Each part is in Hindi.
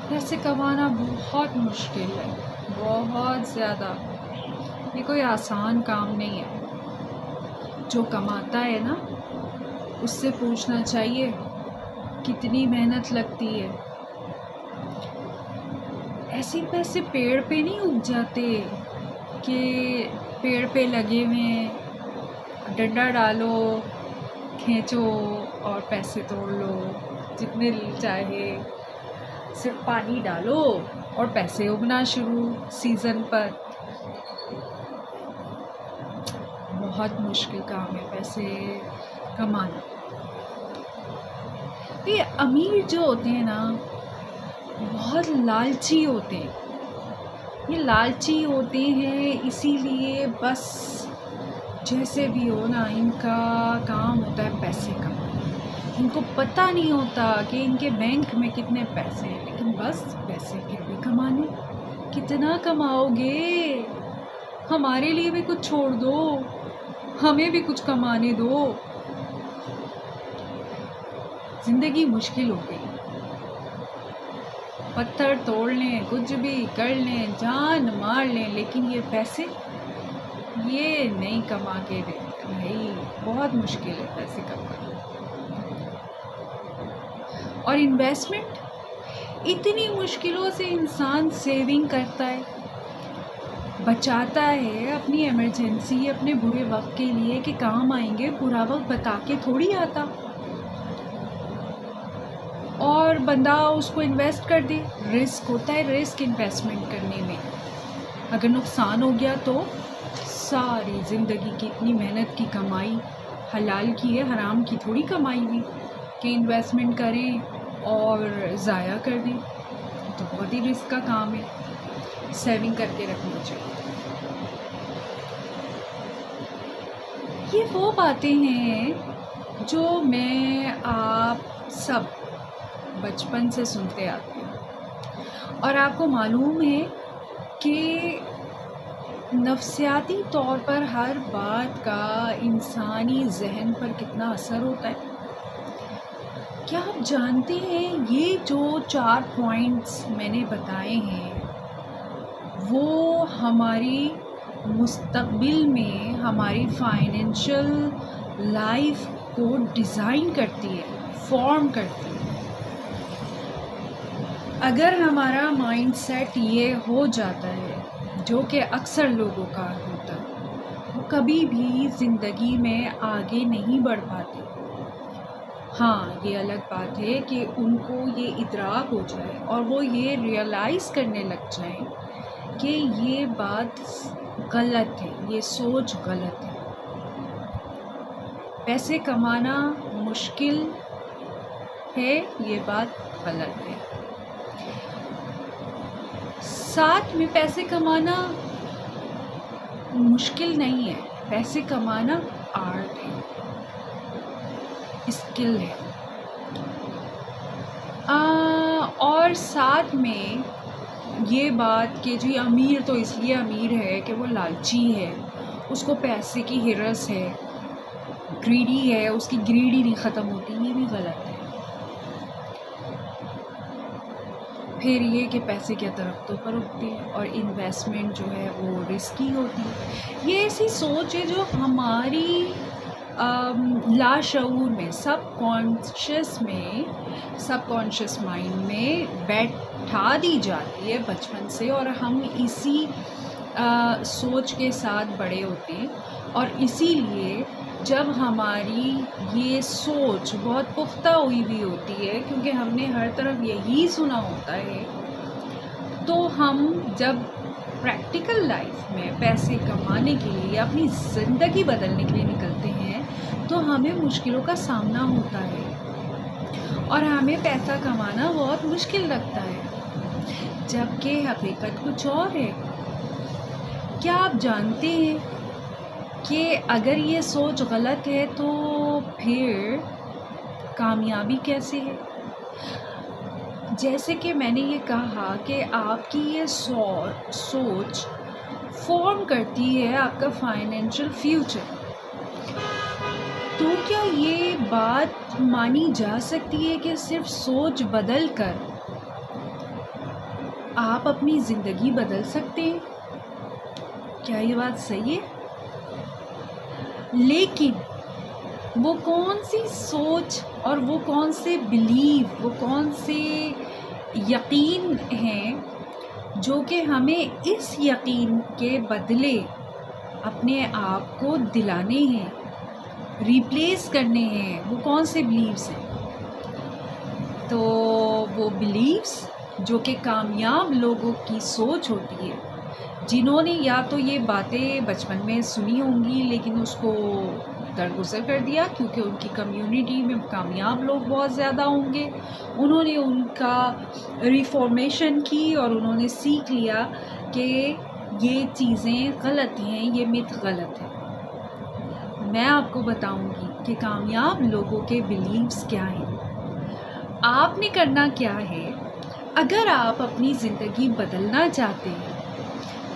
पैसे कमाना बहुत मुश्किल है, बहुत ज़्यादा। ये कोई आसान काम नहीं है। जो कमाता है ना, उससे पूछना चाहिए कितनी मेहनत लगती है। ऐसे पैसे पेड़ पे नहीं उग जाते कि पेड़ पे लगे हुए हैं, डंडा डालो, खींचो और पैसे तोड़ लो जितने चाहे। सिर्फ पानी डालो और पैसे उगना शुरू सीज़न पर। बहुत मुश्किल काम है पैसे कमाना। ये अमीर जो होते हैं ना, बहुत लालची होते हैं। ये लालची होते हैं इसीलिए बस जैसे भी हो ना, इनका काम होता है पैसे कमाना। इनको पता नहीं होता कि इनके बैंक में कितने पैसे हैं, लेकिन बस पैसे फिर भी कमाने। कितना कमाओगे? हमारे लिए भी कुछ छोड़ दो, हमें भी कुछ कमाने दो। ज़िंदगी मुश्किल हो गई। पत्थर तोड़ लें, कुछ भी कर लें, जान मार लें, लेकिन ये पैसे ये नहीं कमा के देते भाई। बहुत मुश्किल है पैसे कमाना। और इन्वेस्टमेंट, इतनी मुश्किलों से इंसान सेविंग करता है, बचाता है अपनी इमरजेंसी, अपने बुरे वक्त के लिए कि काम आएंगे। बुरा वक्त बता के थोड़ी आता, और बंदा उसको इन्वेस्ट कर दे। रिस्क होता है, रिस्क इन्वेस्टमेंट करने में। अगर नुकसान हो गया तो सारी ज़िंदगी की इतनी मेहनत की कमाई, हलाल की है, हराम की थोड़ी कमाई हुई कि इन्वेस्टमेंट करें और ज़ाया कर दें। तो बहुत ही रिस्क का काम है। सेविंग करके रखना चाहिए। ये वो बातें हैं जो मैं आप सब बचपन से सुनते आते हैं, और आपको मालूम है कि नफ्सियाती तौर पर हर बात का इंसानी जहन पर कितना असर होता है। क्या आप जानते हैं ये जो 4 पॉइंट्स मैंने बताए हैं, वो हमारी मुस्तक़बिल में हमारी फाइनेंशियल लाइफ को डिज़ाइन करती है, फॉर्म करती है। अगर हमारा माइंडसेट ये हो जाता है, जो कि अक्सर लोगों का होता है, वो कभी भी ज़िंदगी में आगे नहीं बढ़ पाते। हाँ, ये अलग बात है कि उनको ये इदराक हो जाए और वो ये रियलाइज़ करने लग जाएं कि ये बात गलत है, ये सोच गलत है। पैसे कमाना मुश्किल है, ये बात गलत है। साथ में पैसे कमाना मुश्किल नहीं है, पैसे कमाना आर्ट है, स्किल है। और साथ में ये बात कि जी अमीर तो इसलिए अमीर है कि वो लालची है, उसको पैसे की हिरस है, ग्रीडी है, उसकी ग्रीड ही नहीं ख़त्म होती, ये भी गलत है। फिर ये कि पैसे क्या दरख्तों पर उगते हैं और इन्वेस्टमेंट जो है वो रिस्की होती है। ये ऐसी सोच है जो हमारी लाशऊर में, सबकॉन्शियस माइंड में बैठा दी जाती है बचपन से, और हम इसी सोच के साथ बड़े होते हैं। और इसीलिए जब हमारी ये सोच बहुत पुख्ता हुई भी होती है, क्योंकि हमने हर तरफ यही सुना होता है, तो हम जब प्रैक्टिकल लाइफ में पैसे कमाने के लिए, अपनी ज़िंदगी बदलने के लिए निकलते हैं, तो हमें मुश्किलों का सामना होता है और हमें पैसा कमाना बहुत मुश्किल लगता है, जबकि हकीकत कुछ और है। क्या आप जानते हैं कि अगर ये सोच गलत है तो फिर कामयाबी कैसे है? जैसे कि मैंने ये कहा कि आपकी ये सोच फॉर्म करती है आपका फाइनेंशियल फ्यूचर। तो क्या ये बात मानी जा सकती है कि सिर्फ सोच बदल कर आप अपनी ज़िंदगी बदल सकते हैं। क्या ये बात सही है? लेकिन वो कौन सी सोच और वो कौन से बिलीव, वो कौन से यकीन हैं जो कि हमें इस यकीन के बदले अपने आप को दिलाने हैं, रिप्लेस करने हैं? वो कौन से बिलीव्स हैं? तो वो बिलीव्स जो कि कामयाब लोगों की सोच होती है, जिन्होंने या तो ये बातें बचपन में सुनी होंगी लेकिन उसको दरगुजर कर दिया क्योंकि उनकी कम्युनिटी में कामयाब लोग बहुत ज़्यादा होंगे, उन्होंने उनका रिफॉर्मेशन की और उन्होंने सीख लिया कि ये चीज़ें गलत हैं, ये मिथ गलत है। मैं आपको बताऊंगी कि कामयाब लोगों के बिलीव्स क्या हैं। आपने करना क्या है, अगर आप अपनी ज़िंदगी बदलना चाहते हैं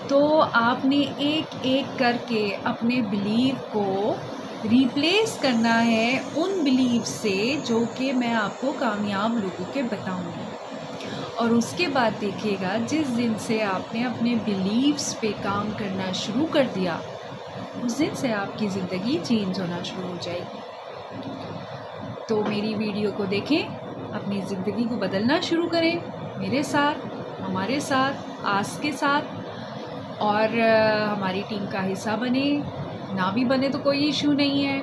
तो आपने एक एक करके अपने बिलीव को रिप्लेस करना है उन बिलीव से जो कि मैं आपको कामयाब लोगों के बताऊंगी। और उसके बाद देखिएगा, जिस दिन से आपने अपने बिलीव्स पे काम करना शुरू कर दिया, उस दिन से आपकी ज़िंदगी चेंज होना शुरू हो जाएगी। तो मेरी वीडियो को देखें, अपनी ज़िंदगी को बदलना शुरू करें मेरे साथ, हमारे साथ, आस के साथ, और हमारी टीम का हिस्सा बने। ना भी बने तो कोई इशू नहीं है।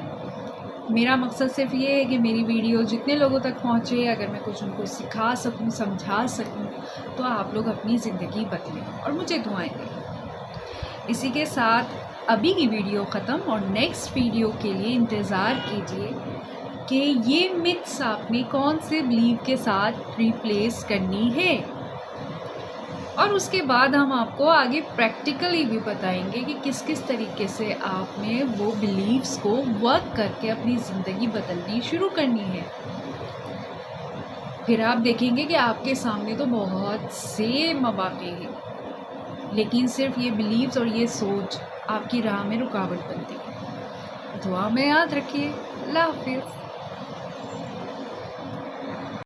मेरा मकसद सिर्फ ये है कि मेरी वीडियो जितने लोगों तक पहुँचे, अगर मैं कुछ उनको सिखा सकूँ, समझा सकूँ, तो आप लोग अपनी ज़िंदगी बदलें और मुझे दुआएं दें। इसी के साथ अभी की वीडियो ख़त्म और नेक्स्ट वीडियो के लिए इंतज़ार कीजिए कि ये मिथ्स आपने कौन से बिलीव के साथ रिप्लेस करनी है। और उसके बाद हम आपको आगे प्रैक्टिकली भी बताएंगे कि किस किस तरीके से आपने वो बिलीव्स को वर्क करके अपनी ज़िंदगी बदलनी शुरू करनी है। फिर आप देखेंगे कि आपके सामने तो बहुत से मौक़े हैं, लेकिन सिर्फ ये बिलीव्स और ये सोच आपकी राह में रुकावट बनती है। दुआ में याद रखिए। अल्लाह हाफ़िज़।